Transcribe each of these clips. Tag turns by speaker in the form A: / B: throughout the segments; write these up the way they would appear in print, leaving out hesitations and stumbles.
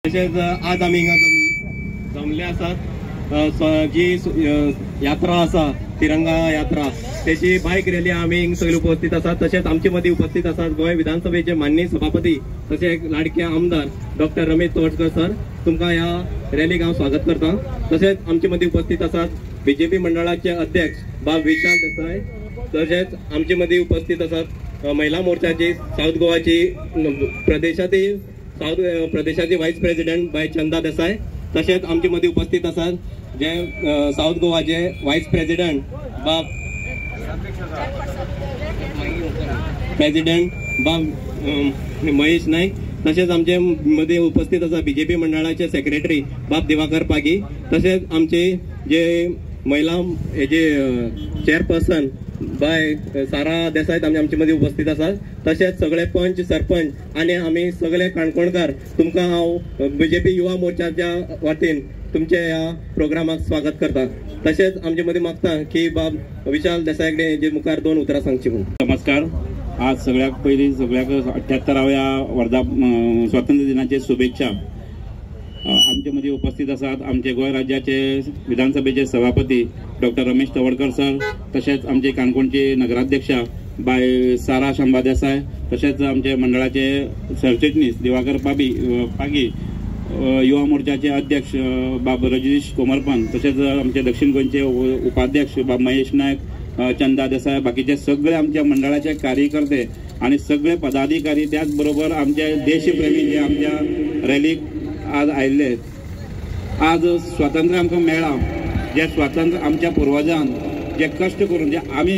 A: तसेच आज आम्ही हिंगा जमले आसात जी यात्रा आसा तिरंगा यात्रा त्याची बाईक रॅली आम्ही सगळे उपस्थित आसात। तसेच आमचे मध्ये उपस्थित आसात गोय विधानसभेचे माननीय सभापती तसेच लाडके आमदार डॉक्टर रमेश तवडकर सर, तुमका या रॅलीक हांव स्वागत करता। तसेच आमचे मध्ये उपस्थित आसात बीजेपी मंडळाचे अध्यक्ष बा विशाल देसाई, तसेच आमचे मध्ये उपस्थित आसात महिला मोर्चाची साऊथ गोवाची प्रदेशाचे व्हाईस प्रेसिडेंट बाय चंदा देसाई, तसेच आमचे मध्ये उपस्थित आसात जे साऊथ गोवाचे व्हाईस प्रेसिडेंट बा महेश नाईक, तसेच आमचे मध्ये उपस्थित आसा बीजेपी मंडळाचे सेक्रेटरी बाब दिवाकर पागी, तसेच आमचे जे महिला हेजे चेअरपर्सन बाय सारा देसाई आमचे मध्ये उपस्थित आसात। तसेच सगळे पंच सरपंच आणि आम्ही सगळे काणकोणकार तुमकां हांव बीजेपी युवा मोर्चाच्या वतीन तुमच्या या प्रोग्रामाक स्वागत करता। तसेच आमचे मध्ये मागता की बाब विशाल देसाई जे मुखार दोन उतरां सांगची म्हणून।
B: नमस्कार। आज सगळ्यात पहिली सगळ्याक 78व्या स्वातंत्र्य दिनाचे शुभेच्छा। आमच्या मध्ये उपस्थित आसात आमचे गोय राज्याचे विधानसभेचे सभापती डॉक्टर रमेश तवडकर सर, तसेच आमचे काणकोणचे नगराध्यक्षा बाय सारा शंभा देसाई, तसेच आमचे मंडळाचे सरचिटणीस दिवाकर पागी, युवा मोर्चाचे अध्यक्ष बाब रजनीश कोमरपन, तसेच आमचे दक्षिण गोंयचे उपाध्यक्ष बाब महेश नायक, चंदा देसाई, बाकीचे सगळे आमच्या मंडळाचे कार्यकर्ते आणि सगळे पदाधिकारी, त्याचबरोबर आमचे देशप्रेमी जे आमच्या रॅलीक आज आयिल्ले। आज स्वातंत्र्य आमकां मेळ्ळां, जे स्वातंत्र्य आमच्या पूर्वजान जे कष्ट करून, जे आमी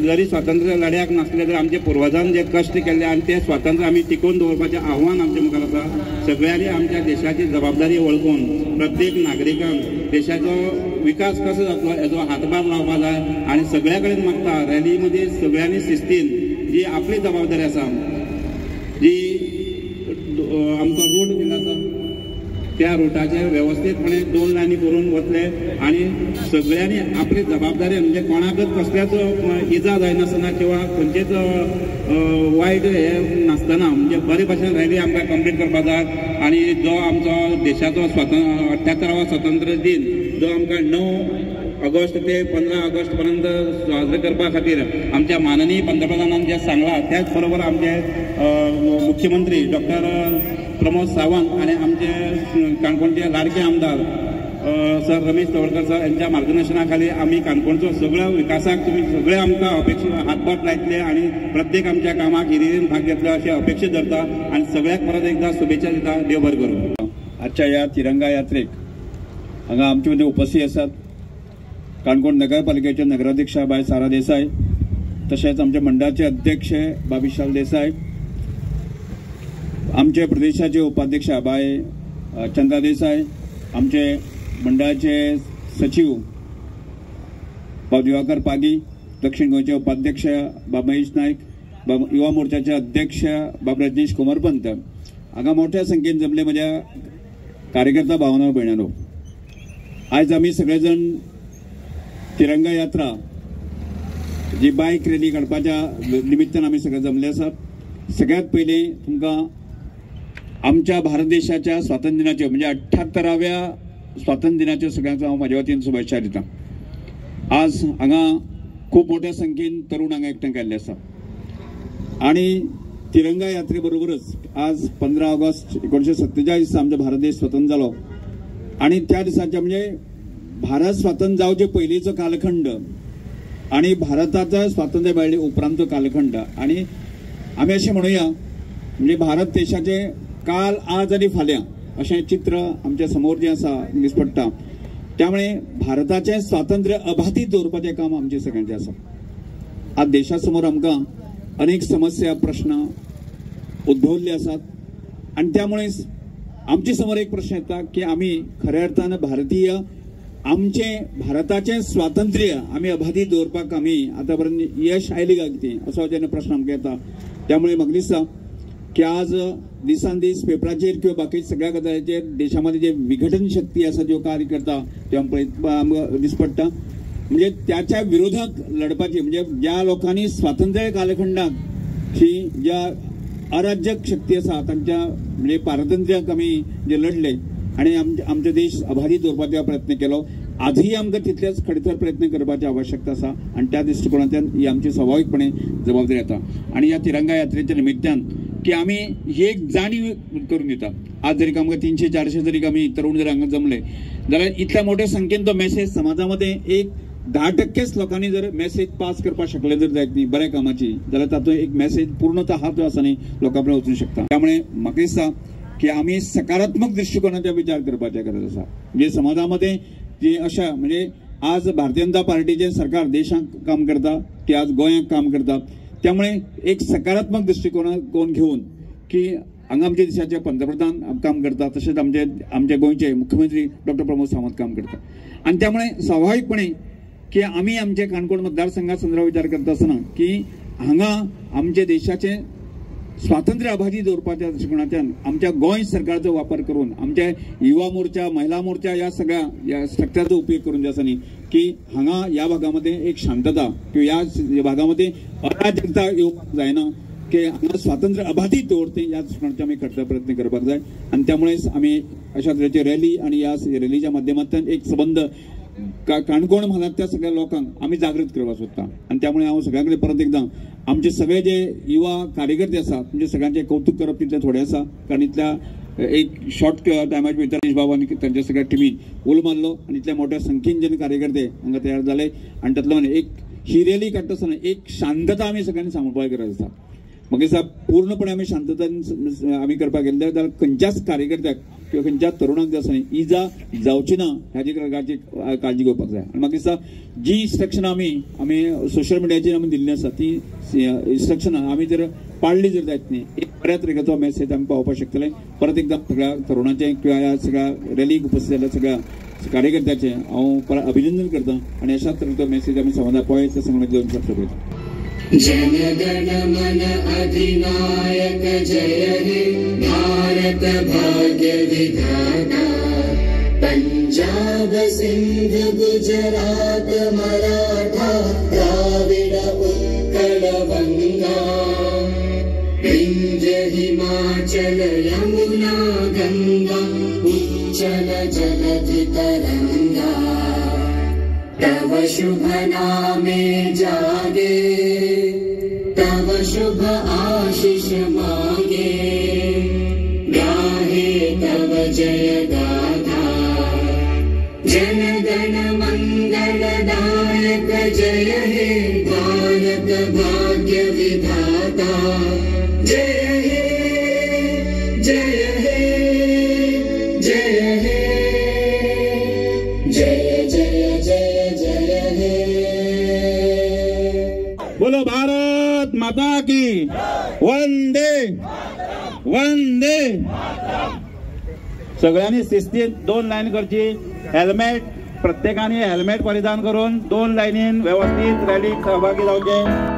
B: जरी स्वातंत्र्य लढ्याक नासले तर आमच्या पूर्वजान जे कष्ट केले आणि ते स्वातंत्र्य आमी टिकोवन दवरपाचें आव्हान आमच्या मुखार आसा। सगळ्यांनी आमच्या देशाची जबाबदारी वळखून प्रत्येक नागरिकान देशाचो विकास कसो जातलो हेजो हातभार लावपा जाय आणि सगळ्या कडेन मागता रॅली मध्ये सगळ्यांनी शिस्तीन जी आपली जबाबदारी आसा, जी आमकां रूट दिला आसा त्या रुटाचे व्यवस्थितपणे 2 लायनी करून वतले आणि सगळ्यांनी आपली जबाबदारी म्हणजे कोणाकच कसल्याच इजा जायनासतना किंवा खंयचेच वायट हे नासतना म्हणजे बरे भशेन रॅली आमकां कंप्लीट करपाक जाय। आणि जो आमचो देशाचो 78वा स्वातंत्र्य दिन जो आमकां 9 ऑगस्ट ते 15 ऑगस्ट पर्यंत साजरे करपा खातीर आमच्या माननीय पंतप्रधानान जे सांगला, त्याच बरोबर आमचे मुख्यमंत्री डॉक्टर प्रमोद सावंत आणि आमचे काणकोणचे लाडके आमदार सर रमेश तवडकर सर यांच्या मार्गदर्शनाखाली आम्ही काणकोणचो सगळ्या विकासाक तुम्ही सगळे आमकां अपेक्षित हातभार लायतले आणि प्रत्येक आमच्या कामाक हिरिरीन भाग घेतलो अशी अपेक्षा धरता आणि सगळ्याक परत एकदा शुभेच्छा दिता। देव बरें करूं।
C: आजच्या या तिरंगा यात्रेक हांगा आमचे मध्ये उपस्थित आसात काणकोण नगरपालिकेचे नगराध्यक्षा बाय सारा देसाई, तसेच आमच्या मंडळाचे अध्यक्ष बा विशाल देसाई, आमचे प्रदेशाचे उपाध्यक्ष बाय चंदा देसाई, आमचे मंडळाचे सचिव बा दिवाकर पागी, दक्षिण गोंयचे उपाध्यक्ष बा महेश नाईक, युवा मोर्चाचे अध्यक्ष बाब रजनीश कोमरपंत, हांगा मोठ्या संख्येन जमले म्हज्या कार्यकर्ता भावना भयणानो। आज आम्ही सगळेजण तिरंगा यात्रा जी बाईक रॅली काडपाच्या निमित्तान आम्ही सगळे जमले आसात। सगळ्यात पयलीं तुमकां आमच्या भारत देशाच्या स्वातंत्र्य दिनाचे म्हणजे 78व्या स्वातंत्र्य दिनाचे सगळ्यांक हांव म्हाज्या वतीन शुभेच्छा दिता। आज हांगा खूप मोठ्या संख्येन तरुण हांगा एकठांय केल्ले आसा आणि तिरंगा यात्रे बरोबरच आज 15 ऑगस्ट 1947 दिसा आमचो भारत देश स्वतंत्र जालो आणि त्या दिसाच्या म्हणजे भारत स्वतंत्र जावचे पयलींचो कालखंड आणि भारताचा स्वातंत्र्य मेळ्ळे उपरांतचो कालखंड आणि आमी अशें म्हणुया म्हणजे भारत देशाचे काल आज आणि फाल्यां अशें चित्र आमच्या समोर जे आसा दिसपडटा। त्यामुळे भारताचे स्वातंत्र्य अबाधित दवरपाचें काम आमचे सगळ्यांचे आसा। आज देशासमोर आमकां अनेक समस्या प्रश्न उद्भवले आसात आणि त्यामुळेच आमचे समोर एक प्रश्न येता की आम्ही खऱ्या अर्थान भारतीय आमचे भारताचे स्वातंत्र्य आम्ही अबाधित दवरपाक आमी आतां पर्यंत यश आयलें काय कितें असो जेन्ना प्रश्न आमकां येता। त्यामुळे म्हाका दिसता की आज दिसान दीस पेपराचेर किंवा बाकी सगळ्या गजालीचेर देशामध्ये जे विघटन शक्ती आसा ज्यो कार्य करता त्यो आमकां दिसपडटा। म्हणजे त्याच्या विरोधात लढपाची म्हणजे ज्या लोकांनी स्वातंत्र्य कालखंडात ही ज्या अराजक शक्ती आसा तांच्या म्हणजे पारतंत्र्याक आमी जे लढले आणि आमचो देश अबाधित दवरपाचो प्रयत्न केलो. आजही आमकां तितलेच खडतर प्रयत्न करपाची आवश्यकता आसा आणि त्या दृष्टिकोनांतल्यान ही आमची स्वाभाविकपणे जबाबदारी येता. आणि ह्या तिरंगा यात्रेच्या निमित्तान की आमी ही एक जाणीव करून दिता. आज जरी आमकां 300-400 जरी आमी तरुण जर हांगा जमले जाल्यार इतल्या मोठ्या संख्येन तो मेसेज समाजामध्ये एक 10% लोकांनी जर मेसेज पास करपाक शकले जर जायत न्ही बऱ्या कामाची जाल्यार तातूंत एक मेसेज पूर्णतः हात आसा न्ही लोकां पर्यंत वचूंक शकता. त्यामुळे म्हाका दिसता की आमी सकारात्मक दृष्टिकोनाचे विचार करपाची गरज आसा. म्हणजे समाजामध्ये जे अशा म्हणजे आज भारतीय जनता पार्टीचे सरकार देशांत काम करता की आज गोंयांत काम करता. त्यामुळे एक सकारात्मक दृष्टिकोन घेऊन की हांगा आमच्या देशाचे पंतप्रधान काम करता तसेच आमचे गोंयचे मुख्यमंत्री डॉक्टर प्रमोद सावंत काम करता. आणि त्यामुळे स्वाभाविकपणे की आम्ही आमच्या काणकोण मतदारसंघा संदर्भात विचार करता आसतना की हांगा आमच्या देशाचे स्वातंत्र्य अबाधित दवरपाच्या दृष्टिकोनांतल्यान आमच्या गोंय सरकारचो वापर करून आमच्या युवा मोर्चा महिला मोर्चा या सगळ्या स्ट्रक्चरचा उपयोग करून जे आसा न्ही की हांगा या भागामध्ये एक शांतता किंवा या भागामध्ये अराजकता येवपाक जायना की हांगा स्वातंत्र्य अबाधित दवरते या दृष्टिकोनाचे आमी खडतर प्रयत्न करपाक जाय. आणि त्यामुळेच आमी अशा तरेची रॅली आणि या रॅलीच्या माध्यमांतल्यान एक संबंध काणकोण भागातल्या सगळ्या लोकांक आमी जागृत करपाक सोदता. आणि त्यामुळे हांव सगळ्यां कडेन परत एकदां आमचे सगळे जे युवा कार्यकर्ते आसात म्हणजे सगळ्यांचे कौतुक करप तितले थोडे आसा कारण इतल्या एक शॉर्ट टायमाच्या भितर हरीश बाबांनी तांच्या सगळ्या टिमीन उल मारलो आणि इतल्या मोठ्या संख्येन जे कार्यकर्ते हांगा तयार जाले. आणि तातूंतल्यान एक ही रॅली काडटा आसतना एक शांतता आमी सगळ्यांनी सांबाळपाची गरज आसा. म्हाका दिसता पूर्णपणे आमी शांततान आमी करपाक गेले जाल्यार खंयच्याच कार्यकर्त्याक किंवा खंयच्या तरुणाक जे आसा इजा जावची ना ह्याची प्रकारची काळजी घेवपाक जाय. आणि म्हाका दिसता जी इन्स्ट्रक्शनां आमी सोशल मिडियाचेर आमी दिल्ली आसा ती इन्स्ट्रक्शनां आमी जर पाळली जर जायत न्ही एक बऱ्या तरेचो मेसेज आमी पावोवपाक शकतले. परत एकदां सगळ्या तरुणांचे किंवा ह्या सगळ्या रॅलीक उपस्थित जाल्ल्या सगळ्या कार्यकर्त्याचे हांव अभिनंदन करता. आणि अशाच तरेचो मेसेज आमी समाजाक पळयत संगणक घेवन शकता पळयता.
D: जनगण मन अधिनायक जय हे भारत भाग्य विधाता. पंजाब सिंध गुजरात मराठा द्राविड उत्कल गंगा. विंध्य हिमाचल यमुना गंगा उच्चल जलधि तरंगा. तव शुभ नामे जागे तव शुभ आशीष मांगे. गाहे तव जय गाथा जनगण मंगलदायक जय हे भारत भाग्य विधाता. जय हे जय हे जय हे जय जय जय जय हे.
B: बोलो भारत माता की वंदे वंदे. सगळ्यांनी शिस्तीत 2 लाईन करची. हेल्मेट प्रत्येकाने हेल्मेट परिधान करून 2 लाईनीन व्यवस्थित रॅलीत सहभागी जावचे.